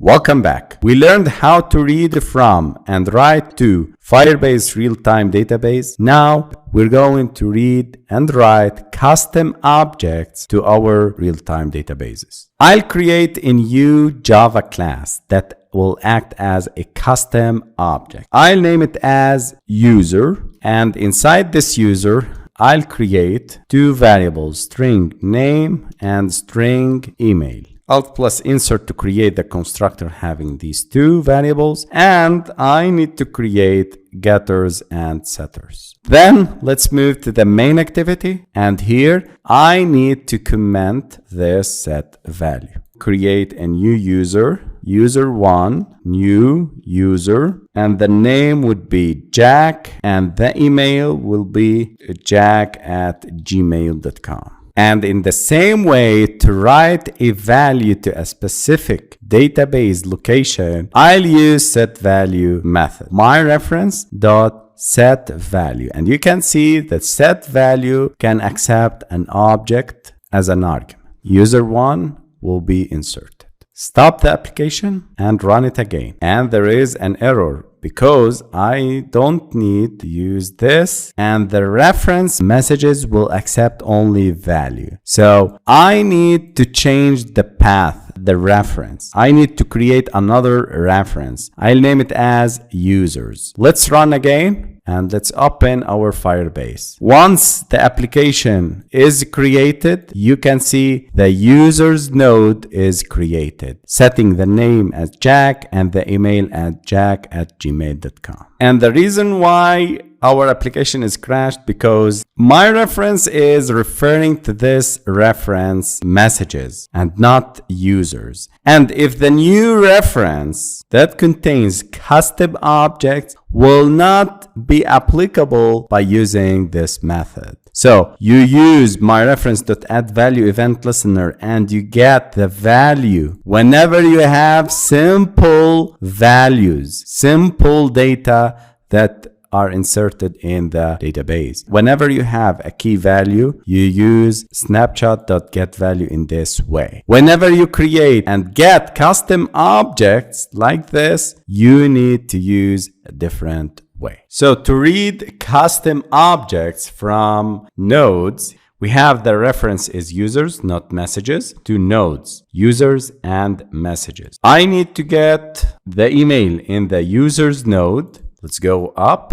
Welcome back. We learned how to read from and write to Firebase Realtime Database. Now we're going to read and write custom objects to our real-time databases. I'll create a new Java class that will act as a custom object. I'll name it as user, and inside this user, I'll create two variables, string name and string email. Alt plus insert to create the constructor having these two variables, and I need to create getters and setters. Then let's move to the main activity, and here I need to comment this set value. Create a new user, user1, new user, and the name would be Jack, and the email will be jack@gmail.com. And in the same way, to write a value to a specific database location, I'll use setValue method. My reference dot set value, and you can see that set value can accept an object as an argument. User1 will be inserted. Stop the application and run it again, and there is an error because I don't need to use this, and the reference messages will accept only value. So I need to change the path, the reference. I need to create another reference. I'll name it as users. Let's run again. And let's open our Firebase. Once the application is created, you can see the users node is created, setting the name as Jack and the email at jack@gmail.com. And the reason why our application is crashed because my reference is referring to this reference messages and not users. And if the new reference that contains custom objects will not be applicable by using this method. So you use my reference.addValue event listener and you get the value whenever you have simple values, simple data that are inserted in the database. Whenever you have a key value, you use snapshot.getValue in this way. Whenever you create and get custom objects like this, you need to use a different way. So to read custom objects from nodes, we have the reference is users, not messages, to nodes, users and messages. I need to get the email in the users node. Let's go up,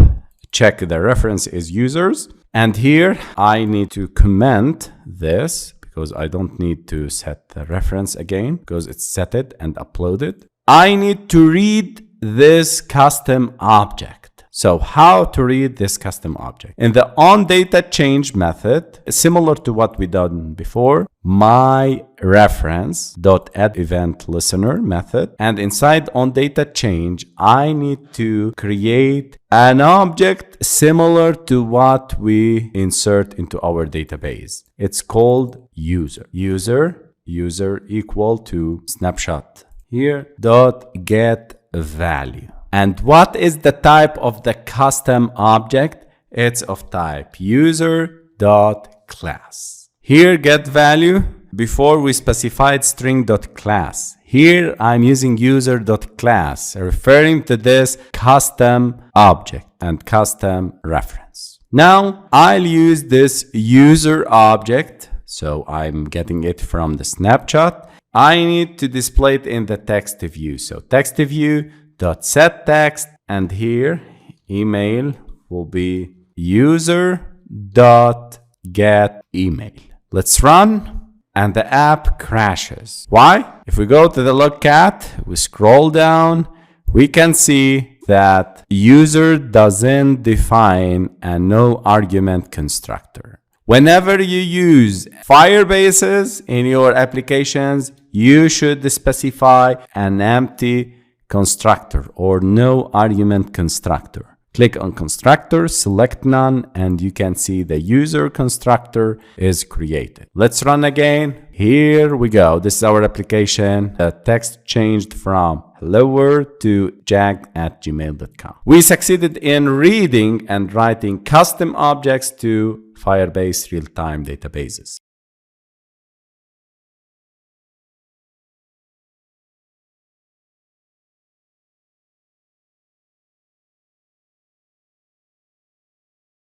check the reference is users. And here I need to comment this because I don't need to set the reference again because it's set it and uploaded. I need to read this custom object. So how to read this custom object? In the onDataChange method, similar to what we done before, my reference.addEventListener method, and inside onDataChange, I need to create an object similar to what we insert into our database. It's called user. User equal to snapshot here dot get value. And what is the type of the custom object? It's of type user.class. Here get value. Before we specified string.class. Here I'm using user.class, referring to this custom object and custom reference. Now I'll use this user object. So I'm getting it from the snapshot. I need to display it in the text view. So text view dot set text, and here email will be user dot get email. Let's run, and the app crashes. Why? If we go to the logcat, we scroll down, we can see that user doesn't define a no argument constructor. Whenever you use Firebases in your applications, you should specify an empty constructor or no argument constructor. Click on constructor, select none, and you can see the user constructor is created. Let's run again. Here we go. This is our application. The text changed from hello world to jack@gmail.com. We succeeded in reading and writing custom objects to Firebase real-time databases.